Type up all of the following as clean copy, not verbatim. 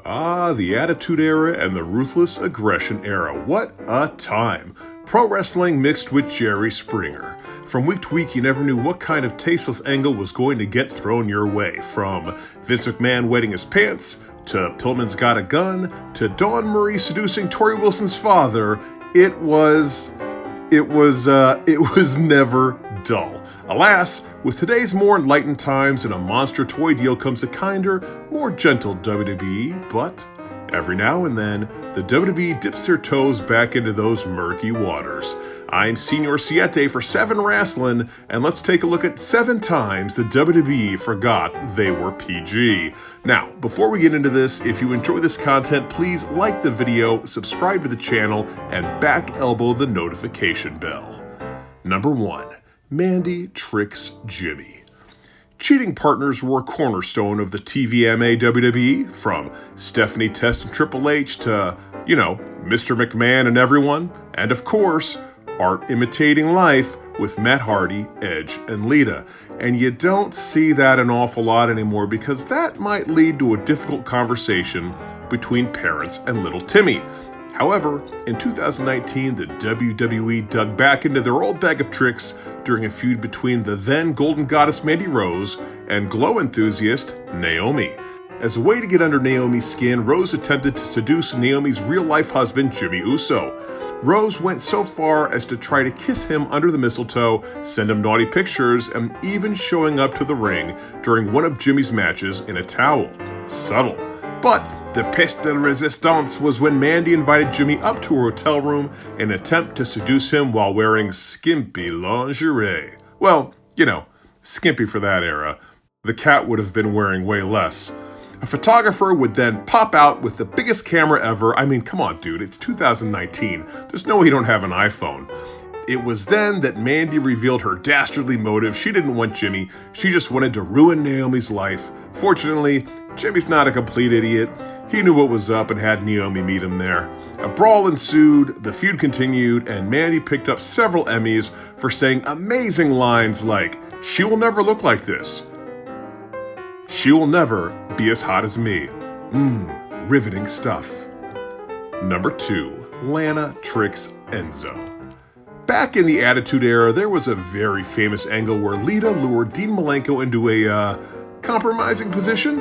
Ah, the Attitude Era and the Ruthless Aggression Era. What a time. Pro wrestling mixed with Jerry Springer. From week to week, you never knew what kind of tasteless angle was going to get thrown your way. From Vince McMahon wetting his pants, to Pillman's got a gun, to Dawn Marie seducing Tori Wilson's father, it was never dull. Alas, with today's more enlightened times and a monster toy deal comes a kinder, more gentle WWE, but every now and then, the WWE dips their toes back into those murky waters. I'm Senor Siete for 7 Wrestling, and let's take a look at 7 times the WWE forgot they were PG. Now, before we get into this, if you enjoy this content, please like the video, subscribe to the channel, and back elbow the notification bell. Number 1. Mandy tricks Jimmy. Cheating partners were a cornerstone of the TVMA WWE, from Stephanie Test and Triple H to, Mr. McMahon and everyone, and of course, art imitating life with Matt Hardy, Edge, and Lita. And you don't see that an awful lot anymore because that might lead to a difficult conversation between parents and little Timmy. However, in 2019, the WWE dug back into their old bag of tricks during a feud between the then Golden Goddess Mandy Rose and glow enthusiast Naomi. As a way to get under Naomi's skin, Rose attempted to seduce Naomi's real-life husband, Jimmy Uso. Rose went so far as to try to kiss him under the mistletoe, send him naughty pictures, and even showing up to the ring during one of Jimmy's matches in a towel. Subtle. But the pièce de résistance was when Mandy invited Jimmy up to her hotel room in an attempt to seduce him while wearing skimpy lingerie. Well, skimpy for that era. The cat would have been wearing way less. A photographer would then pop out with the biggest camera ever. I mean, come on, dude, it's 2019. There's no way you don't have an iPhone. It was then that Mandy revealed her dastardly motive. She didn't want Jimmy. She just wanted to ruin Naomi's life. Fortunately, Jimmy's not a complete idiot. He knew what was up and had Naomi meet him there. A brawl ensued, the feud continued, and Mandy picked up several Emmys for saying amazing lines like, "She will never look like this. She will never be as hot as me." Riveting stuff. Number 2. Lana tricks Enzo. Back in the Attitude Era, there was a very famous angle where Lita lured Dean Malenko into a compromising position,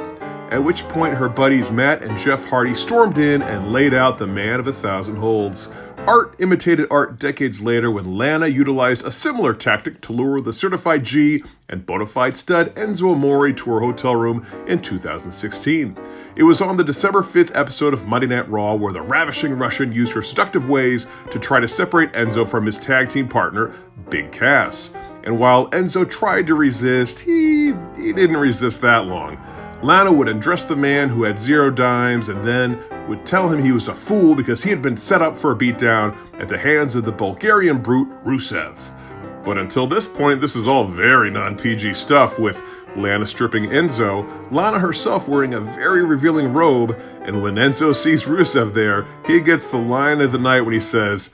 at which point her buddies Matt and Jeff Hardy stormed in and laid out the man of 1,000 holds. Art imitated art decades later when Lana utilized a similar tactic to lure the certified G and bona fide stud Enzo Amore to her hotel room in 2016. It was on the December 5th episode of Monday Night Raw where the ravishing Russian used her seductive ways to try to separate Enzo from his tag team partner, Big Cass. And while Enzo tried to resist, he didn't resist that long. Lana would undress the man who had 0 dimes and then would tell him he was a fool because he had been set up for a beatdown at the hands of the Bulgarian brute Rusev. But until this point, this is all very non-PG stuff, with Lana stripping Enzo, Lana herself wearing a very revealing robe, and when Enzo sees Rusev there, he gets the line of the night when he says,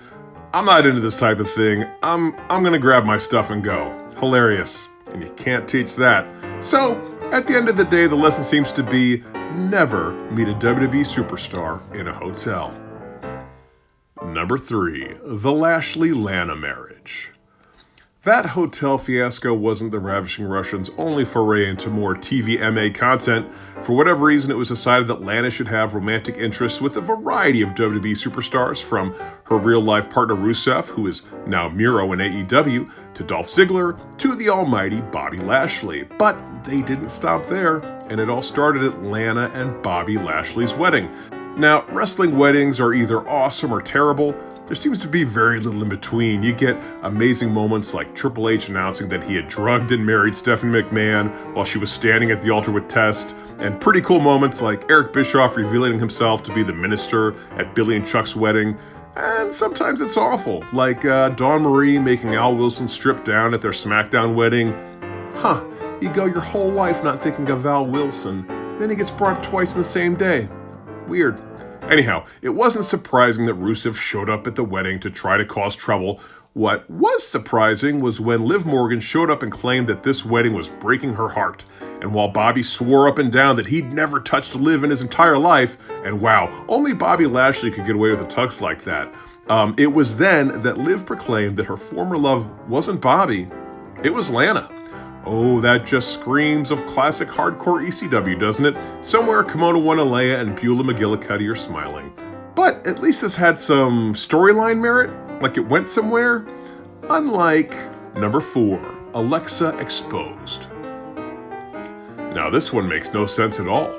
"I'm not into this type of thing, I'm gonna grab my stuff and go." Hilarious. And you can't teach that. So, at the end of the day, the lesson seems to be never meet a WWE superstar in a hotel. Number 3. The Lashley-Lana marriage. That hotel fiasco wasn't the Ravishing Russians' only foray into more TVMA content. For whatever reason, it was decided that Lana should have romantic interests with a variety of WWE superstars, from her real-life partner Rusev, who is now Miro in AEW, to Dolph Ziggler, to the almighty Bobby Lashley. But they didn't stop there, and it all started at Lana and Bobby Lashley's wedding. Now, wrestling weddings are either awesome or terrible. There seems to be very little in between. You get amazing moments like Triple H announcing that he had drugged and married Stephanie McMahon while she was standing at the altar with Test, and pretty cool moments like Eric Bischoff revealing himself to be the minister at Billy and Chuck's wedding. And sometimes it's awful, like Dawn Marie making Al Wilson strip down at their SmackDown wedding. You go your whole life not thinking of Al Wilson, then he gets brought up twice in the same day. Weird. Anyhow, it wasn't surprising that Rusev showed up at the wedding to try to cause trouble What was surprising was when Liv Morgan showed up and claimed that this wedding was breaking her heart. And while Bobby swore up and down that he'd never touched Liv in his entire life, and wow, only Bobby Lashley could get away with a tux like that, it was then that Liv proclaimed that her former love wasn't Bobby, it was Lana. Oh, that just screams of classic hardcore ECW, doesn't it? Somewhere Kimono One Alea and Beulah McGillicuddy are smiling. But at least this had some storyline merit, like it went somewhere. Unlike number 4, Alexa Exposed. Now this one makes no sense at all.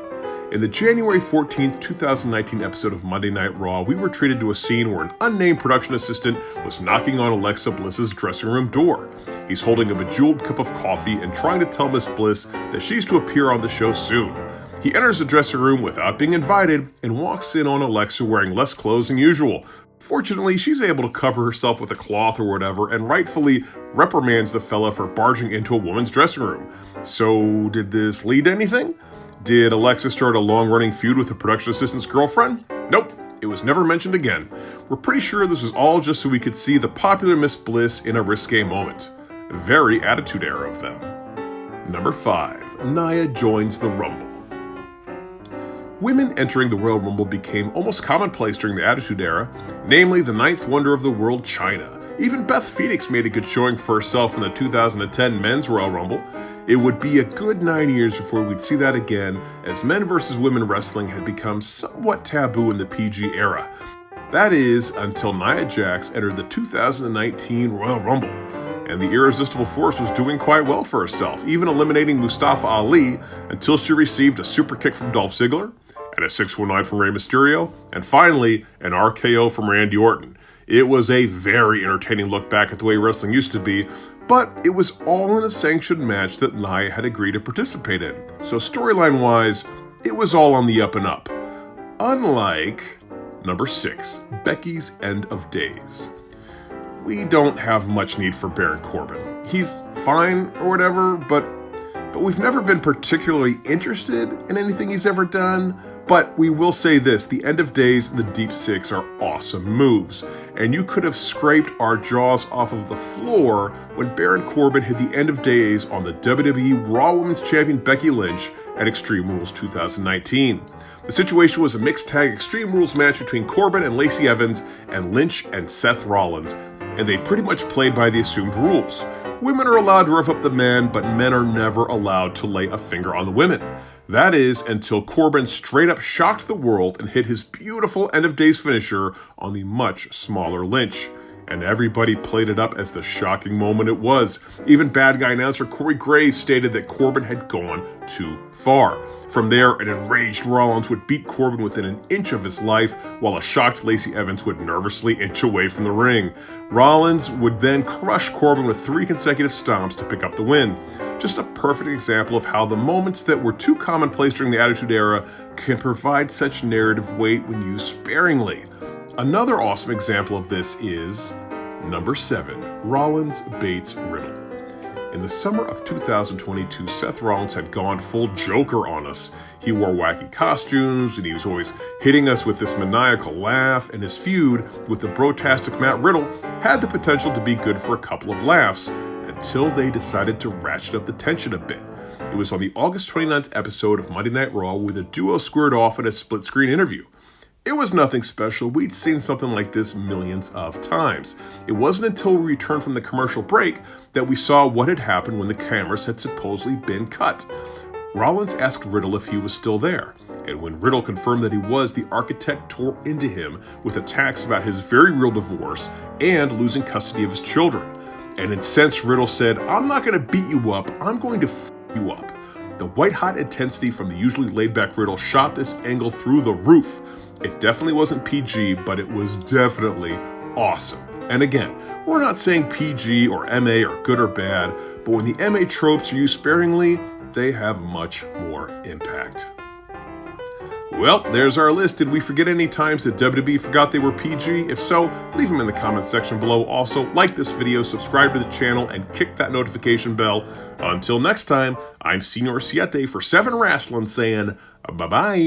In the January 14th, 2019 episode of Monday Night Raw, we were treated to a scene where an unnamed production assistant was knocking on Alexa Bliss's dressing room door. He's holding a bejeweled cup of coffee and trying to tell Miss Bliss that she's to appear on the show soon. He enters the dressing room without being invited and walks in on Alexa wearing less clothes than usual. Fortunately, she's able to cover herself with a cloth or whatever and rightfully reprimands the fella for barging into a woman's dressing room. So, did this lead to anything? Did Alexa start a long-running feud with the production assistant's girlfriend? Nope, it was never mentioned again. We're pretty sure this was all just so we could see the popular Miss Bliss in a risque moment. Very Attitude Era of them. Number 5, Nia joins the Rumble. Women entering the Royal Rumble became almost commonplace during the Attitude Era, namely the 9th wonder of the world, China. Even Beth Phoenix made a good showing for herself in the 2010 Men's Royal Rumble. It would be a good 9 years before we'd see that again, as men versus women wrestling had become somewhat taboo in the PG era. That is, until Nia Jax entered the 2019 Royal Rumble, and the Irresistible Force was doing quite well for herself, even eliminating Mustafa Ali until she received a super kick from Dolph Ziggler, and a 619 from Rey Mysterio, and finally, an RKO from Randy Orton. It was a very entertaining look back at the way wrestling used to be, but it was all in a sanctioned match that Nia had agreed to participate in. So storyline-wise, it was all on the up and up. Unlike number 6, Becky's End of Days. We don't have much need for Baron Corbin. He's fine or whatever, but we've never been particularly interested in anything he's ever done. But we will say this, the End of Days and the Deep Six are awesome moves, and you could have scraped our jaws off of the floor when Baron Corbin hit the End of Days on the WWE Raw Women's Champion Becky Lynch at Extreme Rules 2019. The situation was a mixed tag Extreme Rules match between Corbin and Lacey Evans and Lynch and Seth Rollins, and they pretty much played by the assumed rules. Women are allowed to rough up the men, but men are never allowed to lay a finger on the women. That is, until Corbin straight up shocked the world and hit his beautiful End of Days finisher on the much smaller Lynch. And everybody played it up as the shocking moment it was. Even bad guy announcer Corey Graves stated that Corbin had gone too far. From there, an enraged Rollins would beat Corbin within an inch of his life, while a shocked Lacey Evans would nervously inch away from the ring. Rollins would then crush Corbin with 3 consecutive stomps to pick up the win. Just a perfect example of how the moments that were too commonplace during the Attitude Era can provide such narrative weight when used sparingly. Another awesome example of this is number 7, Rollins Bates Riddle. In the summer of 2022, Seth Rollins had gone full Joker on us. He wore wacky costumes, and he was always hitting us with this maniacal laugh, and his feud with the brotastic Matt Riddle had the potential to be good for a couple of laughs, until they decided to ratchet up the tension a bit. It was on the August 29th episode of Monday Night Raw where the duo squared off in a split-screen interview. It was nothing special. We'd seen something like this millions of times. It wasn't until we returned from the commercial break that we saw what had happened when the cameras had supposedly been cut. Rollins asked Riddle if he was still there, and when Riddle confirmed that he was, the architect tore into him with attacks about his very real divorce and losing custody of his children. And incensed Riddle said, "I'm not going to beat you up, I'm going to f you up." The white-hot intensity from the usually laid-back Riddle shot this angle through the roof. It definitely wasn't PG, but it was definitely awesome. And again, we're not saying PG or MA are good or bad, but when the MA tropes are used sparingly, they have much more impact. Well, there's our list. Did we forget any times that WWE forgot they were PG? If so, leave them in the comments section below. Also, like this video, subscribe to the channel, and kick that notification bell. Until next time, I'm Senor Siete for 7 Wrestling saying bye-bye.